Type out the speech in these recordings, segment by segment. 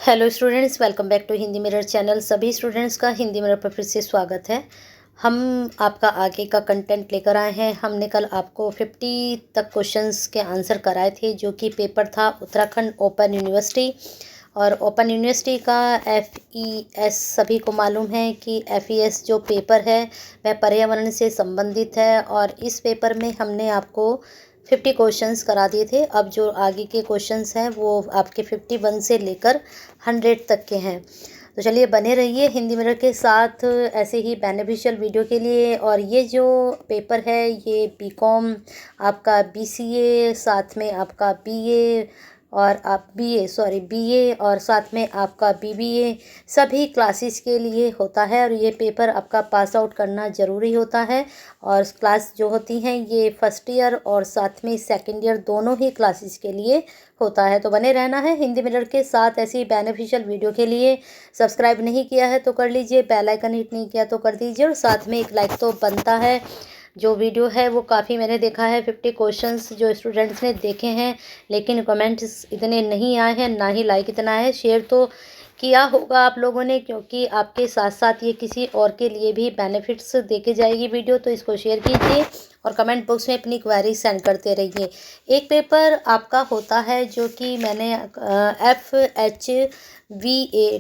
Hello students, welcome back to Hindi mirror channel. सभी students का Hindi mirror पर फिर से स्वागत है। हम आपका आगे का कंटेंट लेकर आए हैं। हमने कल आपको 50 तक क्वेश्चंस के आंसर कराए थे, जो कि पेपर था उत्तराखंड ओपन यूनिवर्सिटी। और ओपन यूनिवर्सिटी का FES सभी को मालूम है कि FES जो पेपर है वह पर्यावरण से संबंधित है। और इस पेपर में हमने आपको 50 क्वेश्चंस करा दिए थे। अब जो आगे के क्वेश्चंस हैं वो आपके 51 से लेकर 100 तक के हैं। तो चलिए बने रहिए हिंदी मिरर के साथ ऐसे ही बेनिफिशियल वीडियो के लिए। और ये जो पेपर है ये BCom, आपका BCA, साथ में आपका BA और आप BA और साथ में आपका BBA सभी क्लासेस के लिए होता है। और ये पेपर आपका पास आउट करना ज़रूरी होता है। और क्लास जो होती हैं ये फर्स्ट ईयर और साथ में सेकंड ईयर दोनों ही क्लासेस के लिए होता है। तो बने रहना है हिंदी मिरर के साथ ऐसी ही बेनिफिशियल वीडियो के लिए। सब्सक्राइब नहीं किया है तो कर लीजिए, बेल आइकन हिट नहीं किया तो कर दीजिए, और साथ में एक लाइक तो बनता है। जो वीडियो है वो काफ़ी मैंने देखा है 50 क्वेश्चंस जो स्टूडेंट्स ने देखे हैं, लेकिन कमेंट्स इतने नहीं आए हैं, ना ही लाइक इतना है। शेयर तो किया होगा आप लोगों ने, क्योंकि आपके साथ साथ ये किसी और के लिए भी बेनिफिट्स देके जाएगी वीडियो। तो इसको शेयर कीजिए और कमेंट बॉक्स में अपनी क्वेरी सेंड करते रहिए। एक पेपर आपका होता है जो कि मैंने FHVA,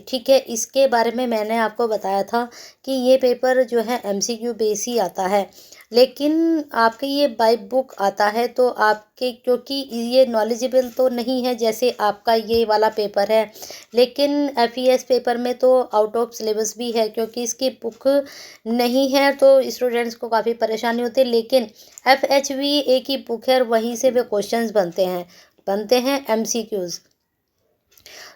ठीक है, इसके बारे में मैंने आपको बताया था कि ये पेपर जो है MCQ बेस ही आता है। लेकिन आपके ये बाय बुक आता है तो आपके, क्योंकि ये नॉलेजेबल तो नहीं है जैसे आपका ये वाला पेपर है, लेकिन FES पेपर में तो आउट ऑफ सिलेबस भी है, क्योंकि इसकी बुक नहीं है तो स्टूडेंट्स को काफ़ी परेशानी होती है। लेकिन FHVA की बुक है और वहीं से वे क्वेश्चंस बनते हैं MCQs।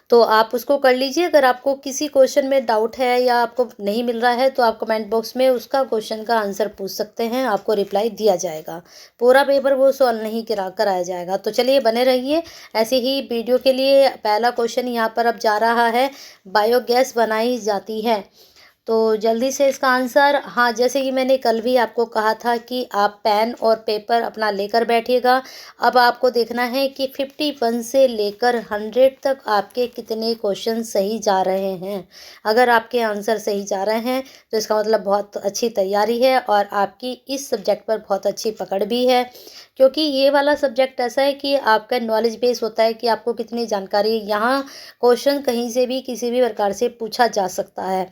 तो आप उसको कर लीजिए। अगर आपको किसी क्वेश्चन में डाउट है या आपको नहीं मिल रहा है तो आप कमेंट बॉक्स में उसका क्वेश्चन का आंसर पूछ सकते हैं, आपको रिप्लाई दिया जाएगा। पूरा पेपर वो सॉल्व नहीं कराया जाएगा। तो चलिए बने रहिए ऐसे ही वीडियो के लिए। पहला क्वेश्चन यहाँ पर अब जा रहा है, बायोगैस बनाई जाती है। तो जल्दी से इसका आंसर, हाँ, जैसे कि मैंने कल भी आपको कहा था कि आप पेन और पेपर अपना लेकर बैठिएगा। अब आपको देखना है कि 51 से लेकर 100 तक आपके कितने क्वेश्चन सही जा रहे हैं। अगर आपके आंसर सही जा रहे हैं तो इसका मतलब बहुत अच्छी तैयारी है और आपकी इस सब्जेक्ट पर बहुत अच्छी पकड़ भी है। क्योंकि ये वाला सब्जेक्ट ऐसा है कि आपका नॉलेज बेस होता है कि आपको कितनी जानकारी है। यहाँ क्वेश्चन कहीं से भी किसी भी प्रकार से पूछा जा सकता है।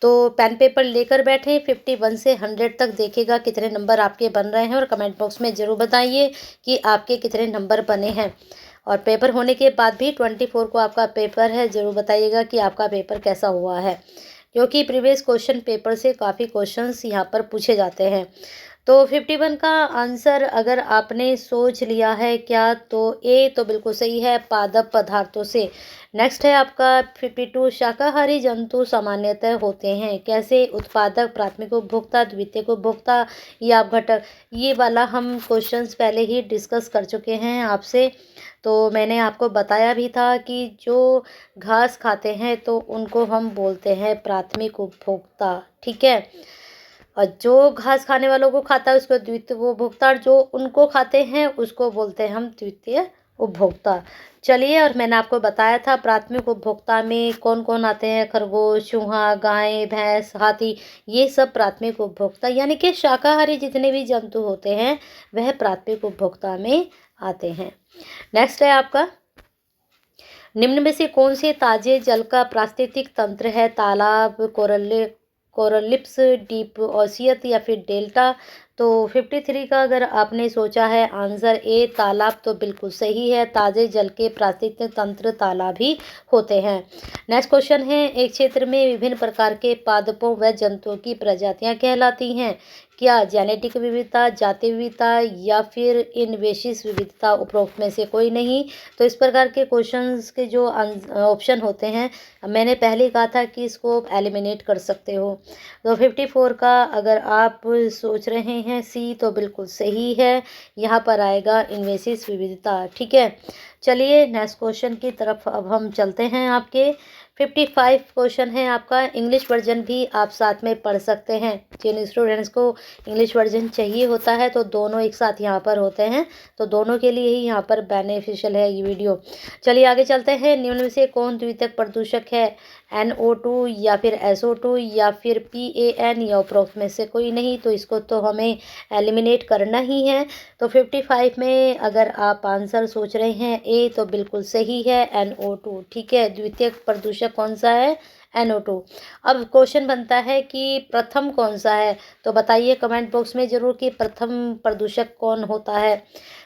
तो पेन पेपर लेकर बैठे, 51 से 100 तक देखिएगा कितने नंबर आपके बन रहे हैं और कमेंट बॉक्स में ज़रूर बताइए कि आपके कितने नंबर बने हैं। और पेपर होने के बाद भी 24 को आपका पेपर है, ज़रूर बताइएगा कि आपका पेपर कैसा हुआ है, क्योंकि प्रीवियस क्वेश्चन पेपर से काफ़ी क्वेश्चंस यहाँ पर पूछे जाते हैं। तो 51 का आंसर अगर आपने सोच लिया है क्या, तो ए तो बिल्कुल सही है, पादप पदार्थों से। नेक्स्ट है आपका 52, शाकाहारी जंतु सामान्यतः होते हैं कैसे, उत्पादक, प्राथमिक उपभोक्ता, द्वितीयक उपभोक्ता या अपघटक। ये वाला हम क्वेश्चंस पहले ही डिस्कस कर चुके हैं आपसे। तो मैंने आपको बताया भी था कि जो घास खाते हैं तो उनको हम बोलते हैं प्राथमिक उपभोक्ता, ठीक है। और जो घास खाने वालों को खाता है उसको द्वितीय उपभोक्ता, और जो उनको खाते हैं उसको बोलते हैं हम तृतीय उपभोक्ता। चलिए, और मैंने आपको बताया था प्राथमिक उपभोक्ता में कौन कौन आते हैं, खरगोश, चूहा, गाय, भैंस, हाथी, ये सब प्राथमिक उपभोक्ता, यानी कि शाकाहारी जितने भी जंतु होते हैं वह प्राथमिक उपभोक्ता में आते हैं। नेक्स्ट है आपका, निम्न में से कौन से ताजे जल का पारिस्थितिक तंत्र है, तालाब, कोरलिप्स, डीप ओशियन या फिर डेल्टा। तो 53 का अगर आपने सोचा है आंसर ए तालाब, तो बिल्कुल सही है। ताजे जल के पारिस्थितिक तंत्र तालाब ही होते हैं। नेक्स्ट क्वेश्चन है, एक क्षेत्र में विभिन्न प्रकार के पादपों व जंतुओं की प्रजातियां कहलाती हैं, क्या जेनेटिक विविधता, जाति विविधता या फिर इनवेसिव विविधता, उपरोक्त में से कोई नहीं। तो इस प्रकार के क्वेश्चंस के जो ऑप्शन होते हैं, मैंने पहले कहा था कि इसको एलिमिनेट कर सकते हो। तो 54 का अगर आप सोच रहे हैं सी, तो बिल्कुल सही है। यहाँ पर आएगा इनवेसिव विविधता, ठीक है। चलिए नेक्स्ट क्वेश्चन की तरफ अब हम चलते हैं। आपके 55 क्वेश्चन है आपका। इंग्लिश वर्जन भी आप साथ में पढ़ सकते हैं। जिन स्टूडेंट्स को इंग्लिश वर्जन चाहिए होता है तो दोनों एक साथ यहाँ पर होते हैं, तो दोनों के लिए ही यहाँ पर बेनिफिशियल है ये वीडियो। चलिए आगे चलते हैं। निम्न में से कौन द्वितीयक प्रदूषक है? NO2 या फिर SO2 या फिर PAN या उपरोक्त में से कोई नहीं, तो इसको तो हमें एलिमिनेट करना ही है। तो 55 में अगर आप आंसर सोच रहे हैं ए, तो बिल्कुल सही है NO2। ठीक है, द्वितीयक प्रदूषक कौन सा है? NO2। अब क्वेश्चन बनता है कि प्रथम कौन सा है, तो बताइए कमेंट बॉक्स में ज़रूर कि प्रथम प्रदूषक कौन होता है।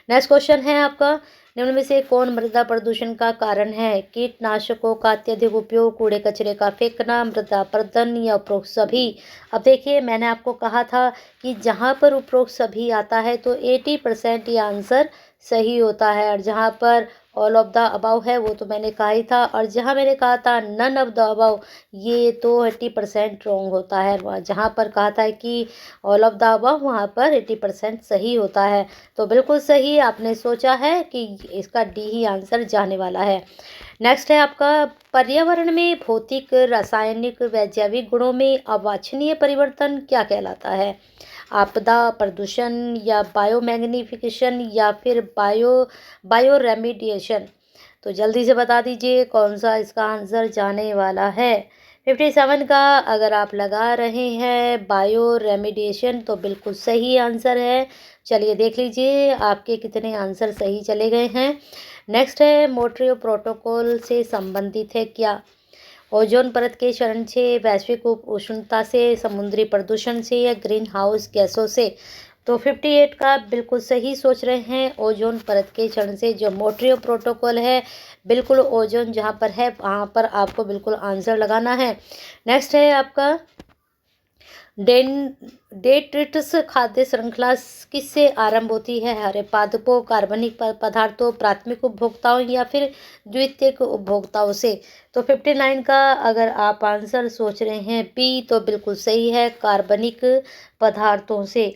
नेक्स्ट क्वेश्चन है आपका। निम्न में से कौन मृदा प्रदूषण का कारण है? कीटनाशकों का अत्यधिक उपयोग, कूड़े कचरे का फेंकना, मृदा अपरदन या उपरोक्त सभी। अब देखिए मैंने आपको कहा था कि जहाँ पर उपरोक्त सभी आता है तो 80% ये आंसर सही होता है, और जहाँ पर ऑल ऑफ द अबाव है वो तो मैंने कहा ही था, और जहाँ मैंने कहा था नन ऑफ द अबाव ये तो 80% रॉन्ग होता है। जहाँ पर कहा था कि ऑल ऑफ द अबाव वहाँ पर 80% सही होता है। तो बिल्कुल सही आपने सोचा है कि इसका डी ही आंसर जाने वाला है। नेक्स्ट है आपका। पर्यावरण में भौतिक, रासायनिक व जैविक गुणों में अवांछनीय परिवर्तन क्या कहलाता है? आपदा, प्रदूषण या बायोमैग्निफिकेशन या फिर बायो रेमिडिएशन। तो जल्दी से बता दीजिए कौन सा इसका आंसर जाने वाला है। 57 का अगर आप लगा रहे हैं बायो रेमिडिएशन तो बिल्कुल सही आंसर है। चलिए देख लीजिए आपके कितने आंसर सही चले गए हैं। नेक्स्ट है। मोंट्रियल प्रोटोकॉल से संबंधित है क्या? ओजोन परत के क्षरण से, वैश्विक उष्णता से, समुद्री प्रदूषण से या ग्रीन हाउस गैसों से। तो 58 का बिल्कुल सही सोच रहे हैं। ओजोन परत के क्षरण से जो मोंट्रियल प्रोटोकॉल है, बिल्कुल ओजोन जहाँ पर है वहाँ पर आपको बिल्कुल आंसर लगाना है। नेक्स्ट है आपका। डेट्रिटस खाद्य श्रृंखला किससे आरंभ होती है? हरे पादपों, कार्बनिक पदार्थों, प्राथमिक उपभोक्ताओं या फिर द्वितीयक उपभोक्ताओं से। तो 59 का अगर आप आंसर सोच रहे हैं बी, तो बिल्कुल सही है, कार्बनिक पदार्थों से।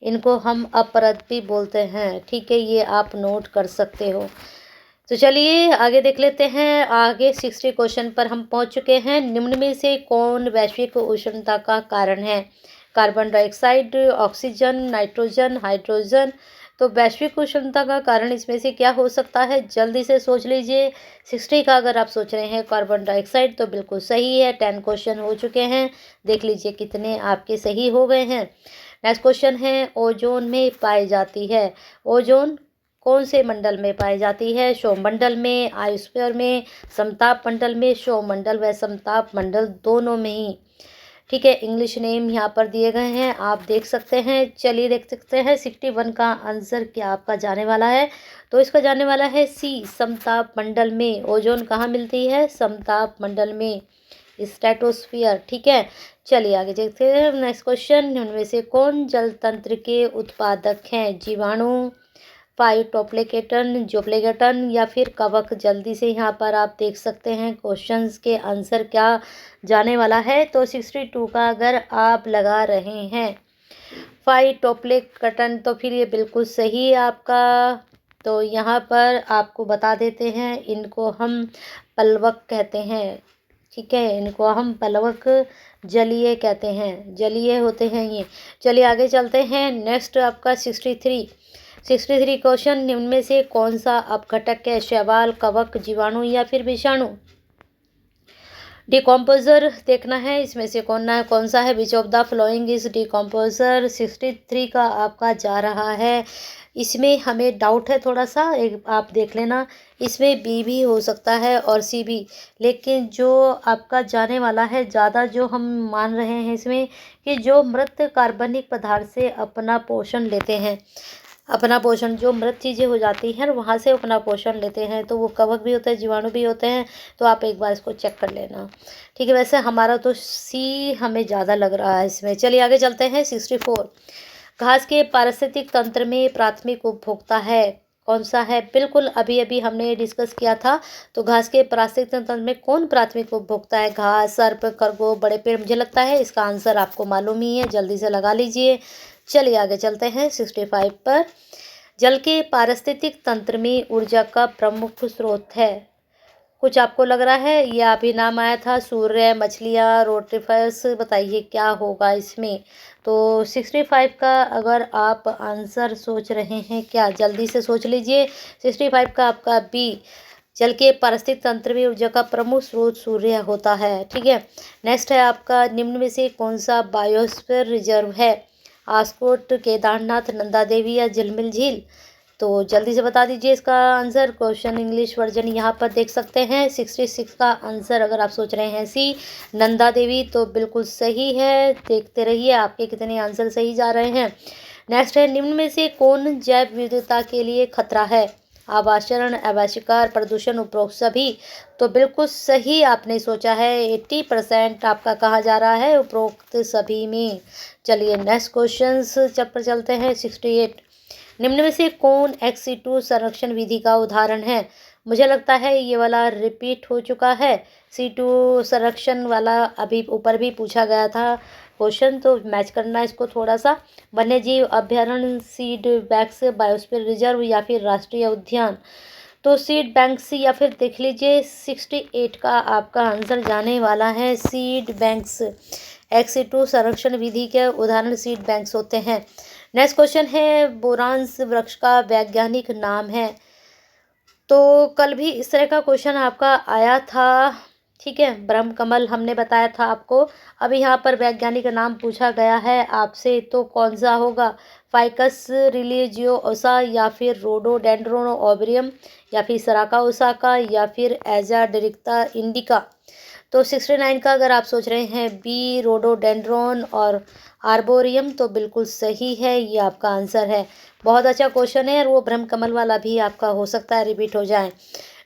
इनको हम अपरद भी बोलते हैं। ठीक है, ये आप नोट कर सकते हो। तो चलिए आगे देख लेते हैं। आगे 60 क्वेश्चन पर हम पहुंच चुके हैं। निम्न में से कौन वैश्विक उष्णता का कारण है? Carbon dioxide, oxygen, nitrogen, hydrogen. तो वैश्विक उष्णता का कारण इसमें से क्या हो सकता है? जल्दी से सोच लीजिए। 60 का अगर आप सोच रहे हैं कार्बन डाइऑक्साइड तो बिल्कुल सही है। 10 क्वेश्चन हो चुके हैं, देख लीजिए कितने आपके सही हो गए हैं। नेक्स्ट क्वेश्चन है। ओजोन में पाई जाती है। ओजोन कौन से मंडल में पाई जाती है? सौरमंडल में, आयोस्फीयर में, समताप मंडल में। सौरमंडल व समताप मंडल दोनों में ही। ठीक है, इंग्लिश नेम यहाँ पर दिए गए हैं, आप देख सकते हैं। चलिए देख सकते हैं 61 का आंसर क्या आपका जाने वाला है। तो इसका जाने वाला है सी, समताप मंडल में। ओजोन कहाँ मिलती है? समताप मंडल में, स्ट्रेटोस्फियर। ठीक है, चलिए आगे देखते हैं। Next question. उनमें से कौन जल तंत्र के उत्पादक हैं? जीवाणु, फाइटोप्लैंक्टन, ज़ूप्लैंक्टन या फिर कवक। जल्दी से यहाँ पर आप देख सकते हैं क्वेश्चंस के आंसर क्या जाने वाला है। तो 62 का अगर आप लगा रहे हैं फाइटोप्लैंक्टन तो फिर ये बिल्कुल सही है आपका। तो यहाँ पर आपको बता देते हैं, इनको हम पलवक कहते हैं। ठीक है, इनको हम पलवक जलीय कहते हैं, जलीय होते हैं ये। चलिए आगे चलते हैं। नेक्स्ट आपका 63 क्वेश्चन। निम्न में से कौन सा अपघटक है? शैवाल, कवक, जीवाणु या फिर विषाणु। डिकम्पोजर देखना है, इसमें से कौन सा है? Which of the following is decomposer. 63 का आपका जा रहा है। इसमें हमें डाउट है थोड़ा सा, एक आप देख लेना। इसमें बी भी हो सकता है और सी भी, लेकिन जो आपका जाने वाला है ज़्यादा जो हम मान रहे हैं इसमें कि जो मृत कार्बनिक पदार्थ से अपना पोषण लेते हैं, अपना पोषण जो मृत चीज़ें हो जाती हैं वहाँ से अपना पोषण लेते हैं, तो वो कवक भी होते हैं, जीवाणु भी होते हैं। तो आप एक बार इसको चेक कर लेना। ठीक है, वैसे हमारा तो सी हमें ज़्यादा लग रहा है इसमें। चलिए आगे चलते हैं। 64। घास के पारिस्थितिक तंत्र में प्राथमिक उपभोक्ता है कौन सा है? बिल्कुल अभी अभी हमने डिस्कस किया था। तो घास के पारिस्थितिक तंत्र में कौन प्राथमिक उपभोक्ता है? घास, सर्प, खरगोश, बड़े पेड़। मुझे लगता है इसका आंसर आपको मालूम ही है, जल्दी से लगा लीजिए। चलिए आगे चलते हैं 65 पर। जल के पारिस्थितिक तंत्र में ऊर्जा का प्रमुख स्रोत है। कुछ आपको लग रहा है, या अभी नाम आया था सूर्य, मछलियाँ, रोटिफर्स, बताइए क्या होगा इसमें। तो 65 का अगर आप आंसर सोच रहे हैं, क्या जल्दी से सोच लीजिए। 65 का आपका बी, जल के पारिस्थितिक तंत्र में ऊर्जा का प्रमुख स्रोत सूर्य होता है। ठीक है, नेक्स्ट है आपका, निम्न में से कौन सा बायोस्फीयर रिजर्व है। आस्कोट, केदारनाथ, नंदा देवी या झिलमिल झील। तो जल्दी से बता दीजिए इसका आंसर। क्वेश्चन इंग्लिश वर्जन यहाँ पर देख सकते हैं। 66 का आंसर अगर आप सोच रहे हैं सी, नंदा देवी, तो बिल्कुल सही है। देखते रहिए आपके कितने आंसर सही जा रहे हैं। नेक्स्ट है, निम्न में से कौन जैव विविधता के लिए खतरा है। आवासरण, अवाशिकार, प्रदूषण, उपरोक्त सभी। तो बिल्कुल सही आपने सोचा है। 80% आपका कहा जा रहा है उपरोक्त सभी में। चलिए नेक्स्ट क्वेश्चन पर चलते हैं। 68, निम्न में से कौन एक्स-2 संरक्षण विधि का उदाहरण है। मुझे लगता है ये वाला रिपीट हो चुका है। C2 संरक्षण वाला अभी ऊपर भी पूछा गया था क्वेश्चन, तो मैच करना इसको थोड़ा सा। वन्यजीव अभ्यारण्य, सीड बैंक्स, बायोस्फीयर रिजर्व या फिर राष्ट्रीय उद्यान। तो सीड बैंक्स या फिर देख लीजिए 68 का आपका आंसर जाने वाला है सीड बैंक्स। एक्स-2 संरक्षण विधि के उदाहरण सीड बैंक्स होते हैं। नेक्स्ट क्वेश्चन है, बोरांस वृक्ष का वैज्ञानिक नाम है। तो कल भी इस तरह का क्वेश्चन आपका आया था। ठीक है, ब्रह्म कमल हमने बताया था आपको। अभी यहाँ पर वैज्ञानिक नाम पूछा गया है आपसे, तो कौन सा होगा। फाइकस रिलीजियोसा या फिर रोडोडेंड्रोन ओबरियम या फिर सराका ओसाका या फिर एजाडिरेक्टा इंडिका। तो 69 का अगर आप सोच रहे हैं बी, रोडोडेंड्रोन और आर्बोरियम, तो बिल्कुल सही है, ये आपका आंसर है। बहुत अच्छा क्वेश्चन है, और वो ब्रह्म कमल वाला भी आपका हो सकता है रिपीट हो जाए।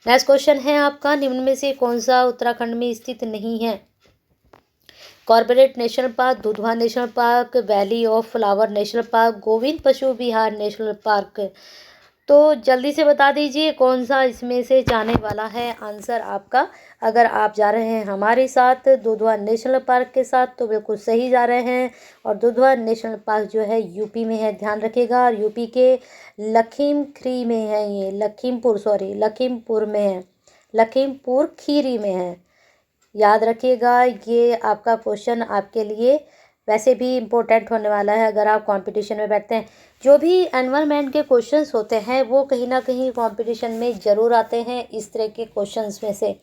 नेक्स्ट क्वेश्चन है आपका, निम्न में से कौन सा उत्तराखंड में स्थित नहीं है। Corbett national park, Dudhwa national park, valley of flower national park, Govind पशु विहार नेशनल पार्क। तो जल्दी से बता दीजिए कौन सा इसमें से जाने वाला है आंसर आपका। अगर आप जा रहे हैं हमारे साथ दुधवा नेशनल पार्क के साथ, तो बिल्कुल सही जा रहे हैं। और दुधवा नेशनल पार्क जो है यूपी में है, ध्यान रखिएगा। और यूपी के लखीमखीरी में है, ये लखीमपुर में है, लखीमपुर खीरी में है। याद रखिएगा, ये आपका क्वेश्चन आपके लिए वैसे भी इम्पोर्टेंट होने वाला है अगर आप कंपटीशन में बैठते हैं। जो भी एनवायरनमेंट के क्वेश्चंस होते हैं वो कहीं ना कहीं कंपटीशन में ज़रूर आते हैं, इस तरह के क्वेश्चंस में से।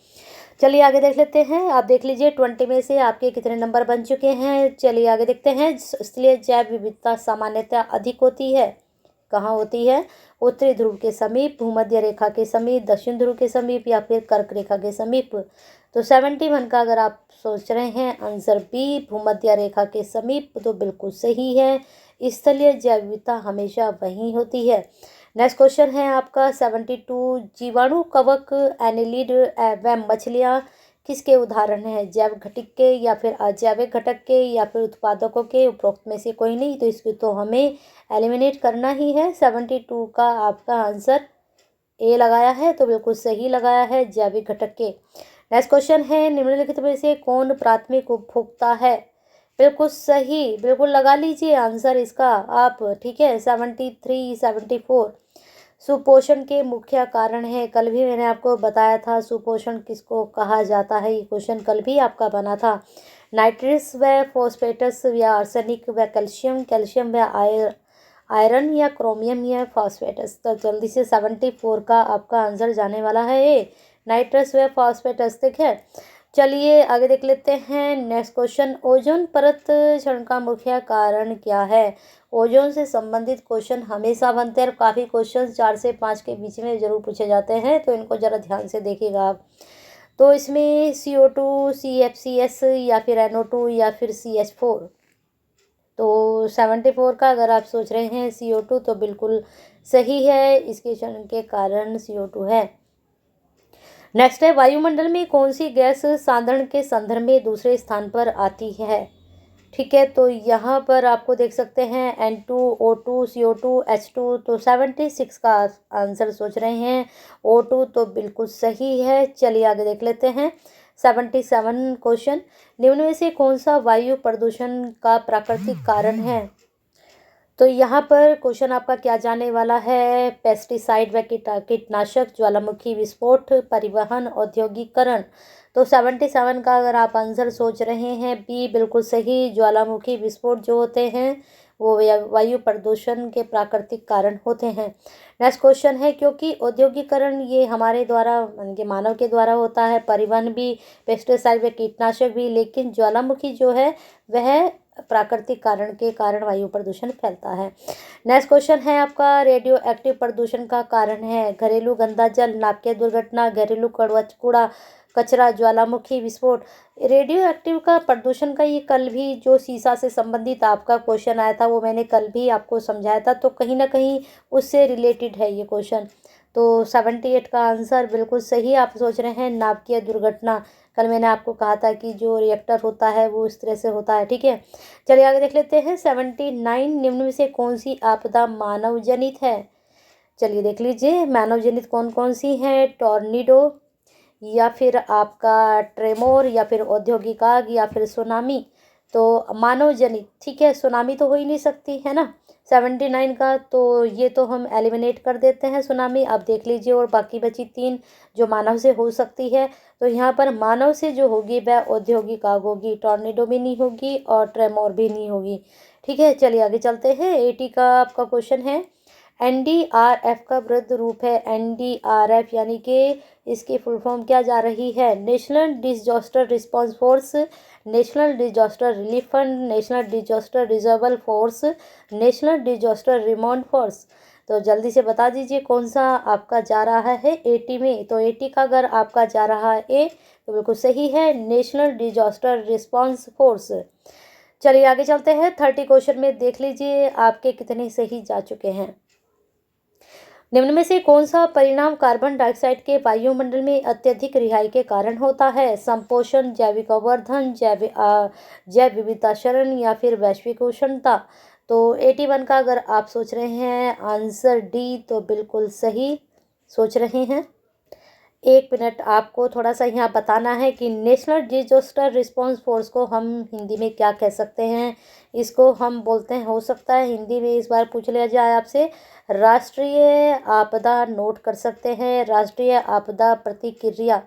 चलिए आगे देख लेते हैं। आप देख लीजिए 20 में से आपके कितने नंबर बन चुके हैं। चलिए आगे देखते हैं। इसलिए जैव विविधता सामान्यतः अधिक होती है। कहाँ होती है। उत्तरी ध्रुव के समीप, भूमध्य रेखा के समीप, दक्षिण ध्रुव के समीप या फिर कर्क रेखा के समीप। तो 71 का अगर आप सोच रहे हैं आंसर बी, भूमध्य रेखा के समीप, तो बिल्कुल सही है। स्थलीय जैव विविधता हमेशा वहीं होती है। नेक्स्ट क्वेश्चन है आपका 72, जीवाणु, कवक, एनिलिड व मछलियाँ किसके उदाहरण हैं। जैव घटक के या फिर अजैविक घटक के या फिर उत्पादकों के। उपरोक्त में से कोई नहीं, तो इसको तो हमें एलिमिनेट करना ही है। 72 का आपका आंसर ए लगाया है, तो बिल्कुल सही लगाया है, जैविक घटक के। नेक्स्ट क्वेश्चन है, निम्नलिखित में से कौन प्राथमिक उपभोक्ता है। बिल्कुल सही, बिल्कुल लगा लीजिए आंसर इसका आप। ठीक है, 73, 74 सुपोषण के मुख्य कारण है। कल भी मैंने आपको बताया था सुपोषण किसको कहा जाता है, ये क्वेश्चन कल भी आपका बना था। नाइट्रस व फॉस्फेटस या आर्सेनिक व कैल्शियम, कैल्शियम व आयरन या क्रोमियम या फॉस्फेटस। तो जल्दी से 74 का आपका आंसर जाने वाला है ए, नाइट्रस व फॉस्फेटस। ठीक है, चलिए आगे देख लेते हैं। नेक्स्ट क्वेश्चन, ओजोन परत क्षरण का मुख्य कारण क्या है। ओजोन से संबंधित क्वेश्चन हमेशा बनते हैं, काफ़ी क्वेश्चन 4 से 5 के बीच में जरूर पूछे जाते हैं, तो इनको ज़रा ध्यान से देखिएगा आप। तो इसमें CO2, CFCS या फिर NO2 या फिर CH4। तो 74 का अगर आप सोच रहे हैं CO2, तो बिल्कुल सही है, इसके क्षरण के कारण CO2 है। नेक्स्ट है, वायुमंडल में कौन सी गैस सांद्रण के संदर्भ में दूसरे स्थान पर आती है। ठीक है, तो यहाँ पर आपको देख सकते हैं N2, O2, CO2, H2। तो 76 का आंसर सोच रहे हैं O2, तो बिल्कुल सही है। चलिए आगे देख लेते हैं। 77 क्वेश्चन, निम्न में से कौन सा वायु प्रदूषण का प्राकृतिक कारण है। तो यहाँ पर क्वेश्चन आपका क्या जाने वाला है, पेस्टिसाइड व कीटनाशक, ज्वालामुखी विस्फोट, परिवहन, औद्योगिकरण। तो 77 का अगर आप आंसर सोच रहे हैं बी बिल्कुल सही, ज्वालामुखी विस्फोट जो होते हैं वो वायु प्रदूषण के प्राकृतिक कारण होते हैं। नेक्स्ट क्वेश्चन है, क्योंकि औद्योगिकरण ये हमारे द्वारा यानी कि मानव के द्वारा होता है, परिवहन भी, पेस्टिसाइड व कीटनाशक भी, लेकिन ज्वालामुखी जो है वह प्राकृतिक कारण के कारण वायु प्रदूषण फैलता है। नेक्स्ट क्वेश्चन है आपका, रेडियो एक्टिव प्रदूषण का कारण है घरेलू गंदा जल, नाभिकीय दुर्घटना, घरेलू कूड़ा कचरा, ज्वालामुखी विस्फोट। रेडियो एक्टिव का प्रदूषण का ये कल भी जो सीसा से संबंधित आपका क्वेश्चन आया था वो मैंने कल भी आपको समझाया था, तो कहीं ना कहीं उससे रिलेटेड है ये क्वेश्चन। तो 78 का आंसर बिल्कुल सही आप सोच रहे हैं, नाभिकीय दुर्घटना। कल मैंने आपको कहा था कि जो रिएक्टर होता है वो इस तरह से होता है। ठीक है, चलिए आगे देख लेते हैं। 79, निम्न में से कौन सी आपदा मानव जनित है? चलिए देख लीजिए, मानव जनित कौन कौन सी हैं, टॉर्नेडो, या फिर आपका ट्रेमोर, या फिर औद्योगिक आग, या फिर सुनामी। तो मानव जनित, ठीक है, सुनामी तो हो ही नहीं सकती है ना 79 का, तो ये तो हम एलिमिनेट कर देते हैं सुनामी। आप देख लीजिए, और बाकी बची 3 जो मानव से हो सकती है, तो यहाँ पर मानव से जो होगी वह औद्योगिक आग होगी, टॉर्नेडो भी नहीं होगी और ट्रेमोर भी नहीं होगी। ठीक है, चलिए आगे चलते हैं। 80 का आपका क्वेश्चन है, एनडीआरएफ का वृद्ध रूप है। एनडीआरएफ यानी कि इसकी फुल फॉर्म क्या जा रही है, national disaster response force, national disaster relief fund, national disaster reserve force, national disaster remote force. तो जल्दी से बता दीजिए कौन सा आपका जा रहा है 80 में। तो 80 का अगर आपका जा रहा है ए तो बिल्कुल सही है, नेशनल डिजास्टर रिस्पांस फोर्स। चलिए आगे चलते हैं। 30 क्वेश्चन में देख लीजिए आपके कितने सही जा चुके हैं। निम्न में से कौन सा परिणाम कार्बन डाइऑक्साइड के वायुमंडल में अत्यधिक रिहाई के कारण होता है, संपोषण, जैविक अवर्धन, जैव विविधताकरण, या फिर वैश्विक उष्णता। तो 81 का अगर आप सोच रहे हैं आंसर डी तो बिल्कुल सही सोच रहे हैं। 1 मिनट आपको थोड़ा सा यहाँ बताना है कि नेशनल डिजास्टर रिस्पांस फोर्स को हम हिंदी में क्या कह सकते हैं। इसको हम बोलते हैं, हो सकता है हिंदी में इस बार पूछ लिया जाए आपसे, राष्ट्रीय आपदा नोट कर सकते हैं, राष्ट्रीय आपदा प्रतिक्रिया,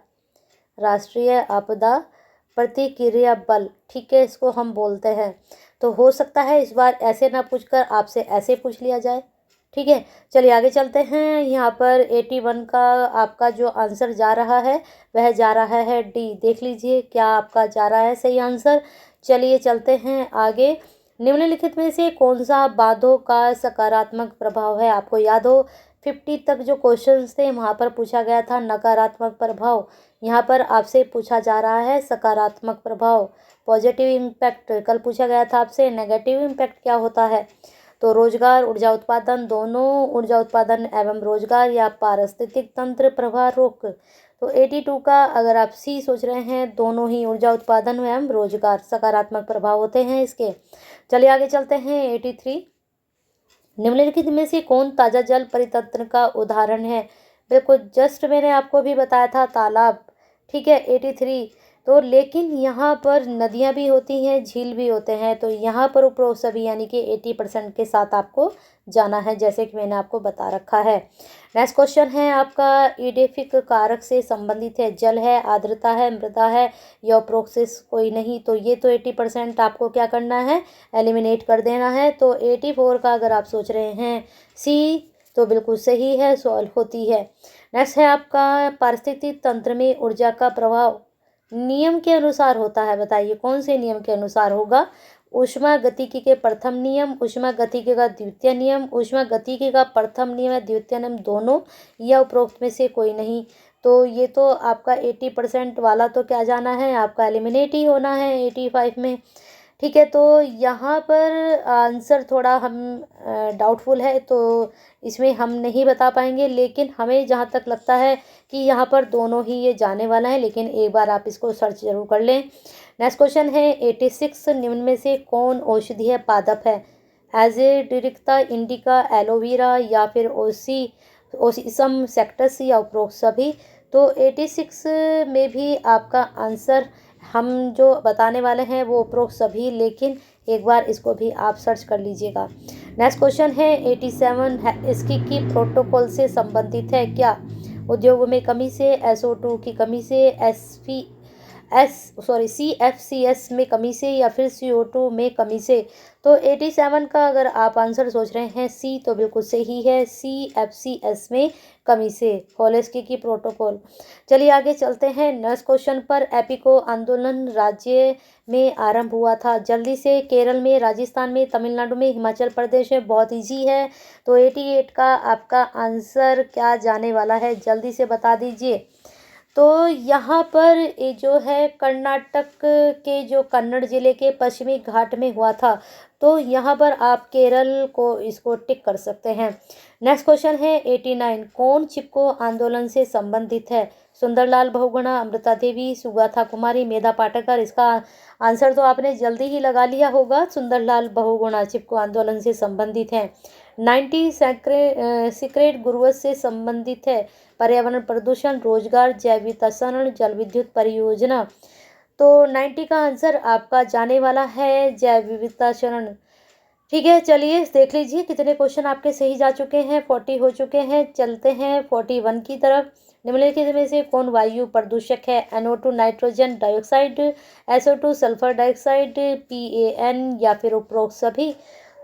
राष्ट्रीय आपदा प्रतिक्रिया बल। ठीक है, इसको हम बोलते हैं। तो हो सकता है इस बार ऐसे ना पूछकर आपसे ऐसे पूछ लिया जाए। ठीक है, चलिए आगे चलते हैं। यहाँ पर 81 का आपका जो आंसर जा रहा है वह जा रहा है डी। देख लीजिए क्या आपका जा रहा है सही आंसर। चलिए चलते हैं आगे। निम्नलिखित में से कौन सा बांधों का सकारात्मक प्रभाव है? आपको याद हो 50 तक जो क्वेश्चंस थे वहाँ पर पूछा गया था नकारात्मक प्रभाव, यहाँ पर आपसे पूछा जा रहा है सकारात्मक प्रभाव, पॉजिटिव इम्पैक्ट। कल पूछा गया था आपसे नेगेटिव इम्पैक्ट क्या होता है। तो रोजगार, ऊर्जा उत्पादन, दोनों, ऊर्जा उत्पादन एवं रोजगार, या पारिस्थितिक तंत्र प्रभाव रोक। तो 82 का अगर आप सी सोच रहे हैं, दोनों ही ऊर्जा उत्पादन एवं रोजगार सकारात्मक प्रभाव होते हैं इसके। चलिए आगे चलते हैं। 83, निम्नलिखित में से कौन ताजा जल परितंत्र का उदाहरण है? बिल्कुल जस्ट मैंने आपको भी बताया था तालाब। ठीक है 83। तो लेकिन यहाँ पर नदियाँ भी होती हैं, झील भी होते हैं, तो यहाँ पर उपरोक्त सभी यानी कि 80% के साथ आपको जाना है, जैसे कि मैंने आपको बता रखा है। नेक्स्ट क्वेश्चन है आपका ईडेफिक कारक से संबंधित है, जल है, आर्द्रता है, मृदा है, या उपरोक्त से कोई नहीं। तो ये तो 80% आपको क्या करना है, एलिमिनेट कर देना है। तो 84 का अगर आप सोच रहे हैं सी तो बिल्कुल सही है, सॉल्व होती है। नेक्स्ट है आपका पारिस्थितिक तंत्र में ऊर्जा का प्रभाव नियम के अनुसार होता है। बताइए कौन से नियम के अनुसार होगा? ऊष्मागतिकी के प्रथम नियम, ऊष्मागतिकी का द्वितीय नियम, ऊष्मागतिकी का प्रथम नियम या द्वितीय नियम दोनों, या उपरोक्त में से कोई नहीं। तो ये तो आपका 80% वाला तो क्या जाना है, आपका एलिमिनेट ही होना है 85 में। ठीक है, तो यहाँ पर आंसर थोड़ा हम डाउटफुल है, तो इसमें हम नहीं बता पाएंगे, लेकिन हमें जहाँ तक लगता है कि यहाँ पर दोनों ही ये जाने वाला है, लेकिन एक बार आप इसको सर्च जरूर कर लें। नेक्स्ट क्वेश्चन है 86, निम्न में से कौन औषधीय पादप है? एजेडिरिक्ता, इंडिका, एलोवेरा, या फिर ओसीसम सेक्टस, या उपरोक्त सभी। तो 86 में भी आपका आंसर हम जो बताने वाले हैं वो उपरोक्त सभी, लेकिन एक बार इसको भी आप सर्च कर लीजिएगा। नेक्स्ट क्वेश्चन है 87 है, इसकी की प्रोटोकॉल से संबंधित है क्या? उद्योगों में कमी से, SO2 की कमी से, CFCS में कमी से, या फिर CO2 में कमी से? तो 87 का अगर आप आंसर सोच रहे हैं सी, तो बिल्कुल सही है, CFCS में कमी से, होलेस्की की प्रोटोकॉल। चलिए आगे चलते हैं नेक्स्ट क्वेश्चन पर। एपिको आंदोलन राज्य में आरंभ हुआ था? जल्दी से, केरल में, राजस्थान में, तमिलनाडु में, हिमाचल प्रदेश में? बहुत इजी है। तो 88 का आपका आंसर क्या जाने वाला है, जल्दी से बता दीजिए। तो यहाँ पर ये जो है कर्नाटक के जो कन्नड़ जिले के पश्चिमी घाट में हुआ था। तो यहाँ पर आप केरल को इसको टिक कर सकते हैं। नेक्स्ट क्वेश्चन है 89, कौन चिपको आंदोलन से संबंधित है? सुंदरलाल बहुगुणा, अमृता देवी, सुगाथा कुमारी, मेधा पाटकर? इसका आंसर तो आपने जल्दी ही लगा लिया होगा, सुंदरलाल बहुगुणा चिपको आंदोलन से संबंधित है। 90 सीक्रेट गुरुवत से संबंधित है? पर्यावरण प्रदूषण, रोजगार, जैव वितरण, जल विद्युत परियोजना? तो 90 का आंसर आपका जाने वाला है जैव विविधताकरण। ठीक है, चलिए देख लीजिए कितने क्वेश्चन आपके सही जा चुके हैं, 40 हो चुके हैं। चलते हैं 41 की तरफ। निम्नलिखित में से कौन वायु प्रदूषक है? NO2 nitrogen dioxide, SO2 sulphur dioxide, PAN, या फिर उपरोक्त सभी?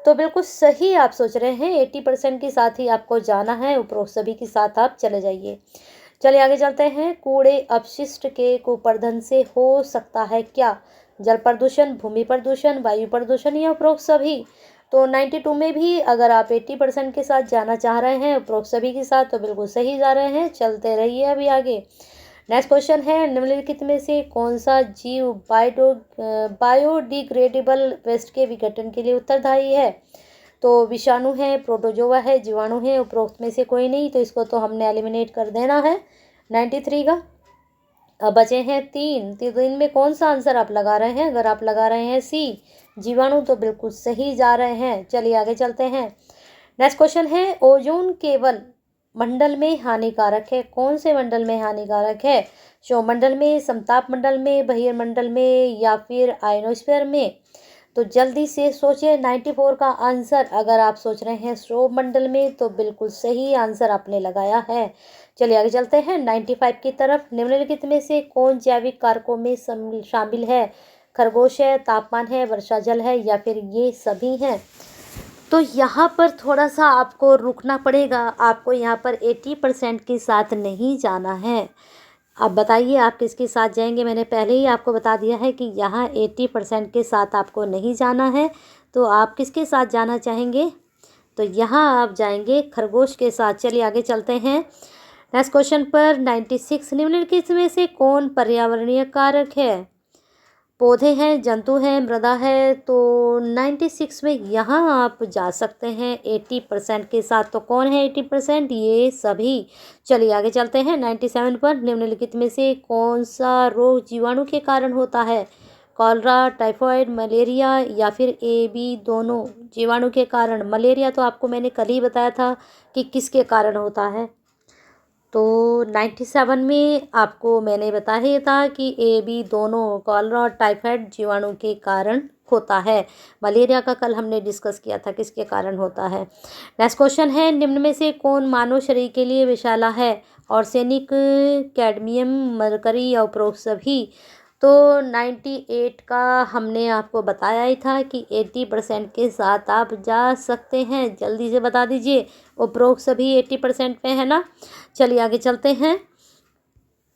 तो बिल्कुल सही आप सोच रहे हैं, 80% के साथ ही आपको जाना है, उपरोक्त सभी के साथ आप चले जाइए। चलिए आगे चलते हैं। कूड़े अपशिष्ट के कुप्रबंधन से हो सकता है क्या? जल प्रदूषण, भूमि प्रदूषण, वायु प्रदूषण, या उपरोक्त सभी? तो 92 में भी अगर आप 80% के साथ जाना चाह रहे हैं, उपरोक्त सभी के साथ, तो बिल्कुल सही जा रहे हैं। चलते रहिए अभी आगे। नेक्स्ट क्वेश्चन है निम्नलिखित में से कौन सा जीव बायोडिग्रेडेबल वेस्ट के विघटन के लिए उत्तरदायी है? तो विषाणु है, प्रोटोजोआ है, जीवाणु है, उपरोक्त में से कोई नहीं, तो इसको तो हमने एलिमिनेट कर देना है 93 का। अब बचे हैं 3, तो इनमें कौन सा आंसर आप लगा रहे हैं? अगर आप लगा रहे हैं सी, जीवाणु, तो बिल्कुल सही जा रहे हैं। चलिए आगे चलते हैं। नेक्स्ट क्वेश्चन है ओजोन केवल मंडल में हानिकारक है? कौन से मंडल में हानिकारक है? सौरमंडल में, समताप मंडल में, बहिर्मंडल में, या फिर आयनोस्फीयर में? तो जल्दी से सोचिए। 94 का आंसर अगर आप सोच रहे हैं सौरमंडल में, तो बिल्कुल सही आंसर आपने लगाया है। चलिए आगे चलते हैं 95 की तरफ। निम्नलिखित में से कौन जैविक कारकों में शामिल है? खरगोश है, तापमान है, वर्षा जल है, या फिर ये सभी हैं? तो यहाँ पर थोड़ा सा आपको रुकना पड़ेगा, आपको यहाँ पर 80% के साथ नहीं जाना है। अब बताइए आप किसके साथ जाएंगे? मैंने पहले ही आपको बता दिया है कि यहाँ 80% के साथ आपको नहीं जाना है, तो आप किसके साथ जाना चाहेंगे? तो यहाँ आप जाएंगे खरगोश के साथ। चलिए आगे चलते हैं नेक्स्ट क्वेश्चन पर। 96, निम्नलिखित में से कौन पर्यावरणीय कारक है? पौधे हैं, जंतु हैं, मृदा है? तो 96 में यहाँ आप जा सकते हैं 80% के साथ। तो कौन है 80%? ये सभी। चलिए आगे चलते हैं 97 पर। निम्नलिखित में से कौन सा रोग जीवाणु के कारण होता है? कॉलरा, टाइफाइड, मलेरिया, या फिर AB दोनों? जीवाणु के कारण। मलेरिया तो आपको मैंने कल ही बताया था कि किसके कारण होता है। तो 97 में आपको मैंने बताया था कि AB दोनों, कॉलरा और टाइफाइड, जीवाणु के कारण होता है। मलेरिया का कल हमने डिस्कस किया था किसके कारण होता है। नेक्स्ट क्वेश्चन है निम्न में से कौन मानव शरीर के लिए विषैला है? आर्सेनिक, कैडमियम, मरकरी, या उपरोक्त सभी? तो 98 का हमने आपको बताया ही था कि 80% के साथ आप जा सकते हैं। जल्दी से बता दीजिए, उपरोक्त सभी 80% में है ना? चलिए आगे चलते हैं।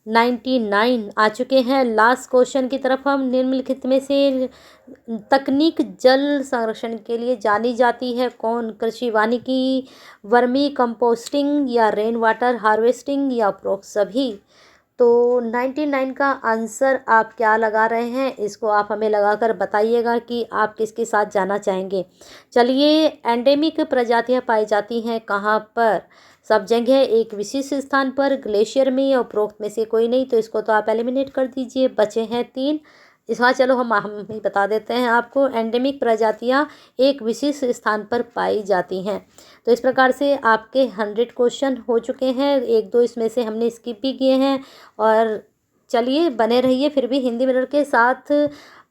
99 आ चुके हैं लास्ट क्वेश्चन की तरफ हम। निम्नलिखित में से तकनीक जल संरक्षण के लिए जानी जाती है कौन? कृषि वानिकी, वर्मी कंपोस्टिंग, या रेन वाटर हार्वेस्टिंग, या उपरोक्त सभी? तो 99 का आंसर आप क्या लगा रहे हैं? इसको आप हमें लगाकर बताइएगा कि आप किसके साथ जाना चाहेंगे। चलिए, एंडेमिक प्रजातियां पाई जाती हैं कहाँ पर? सब जगह, एक विशिष्ट स्थान पर, ग्लेशियर में, या उपरोक्त में से कोई नहीं, तो इसको तो आप एलिमिनेट कर दीजिए। बचे हैं 3। इसका चलो हम ही बता देते हैं आपको। एंडेमिक प्रजातियां एक विशिष्ट स्थान पर पाई जाती हैं। तो इस प्रकार से आपके 100 क्वेश्चन हो चुके हैं। 1-2 इसमें से हमने स्किप भी किए हैं। और चलिए बने रहिए फिर भी हिंदी मिरर के साथ।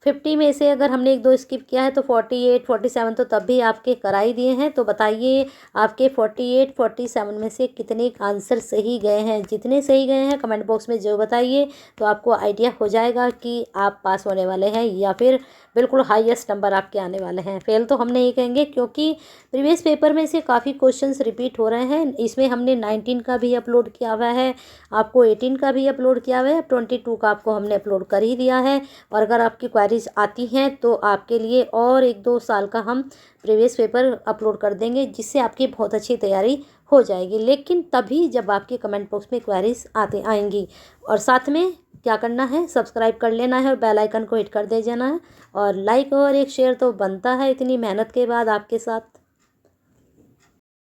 50 में से अगर हमने 1-2 स्किप किया है तो 48 47 तो तब भी आपके करा ही दिए हैं। तो बताइए आपके 48 47 में से कितने आंसर सही गए हैं। जितने सही गए हैं कमेंट बॉक्स में जो बताइए, तो आपको आइडिया हो जाएगा कि आप पास होने वाले हैं या फिर बिल्कुल हाईएस्ट नंबर आपके आने वाले हैं। फेल तो हम नहीं कहेंगे, क्योंकि प्रीवियस पेपर में से काफ़ी क्वेश्चंस रिपीट हो रहे हैं। इसमें हमने 19 का भी अपलोड किया हुआ है, आपको 18 का भी अपलोड किया हुआ है, 22 का आपको हमने अपलोड कर ही दिया है। और अगर आपकी क्वेरीज आती हैं तो आपके लिए और 1-2 साल का हम प्रीवियस पेपर अपलोड कर देंगे, जिससे आपकी बहुत अच्छी तैयारी हो जाएगी। लेकिन तभी जब आपके कमेंट बॉक्स में क्वेरीज आएंगी। और साथ में क्या करना है, सब्सक्राइब कर लेना है और बेल आइकन को हिट कर दे जाना है। और लाइक और एक शेयर तो बनता है इतनी मेहनत के बाद आपके साथ।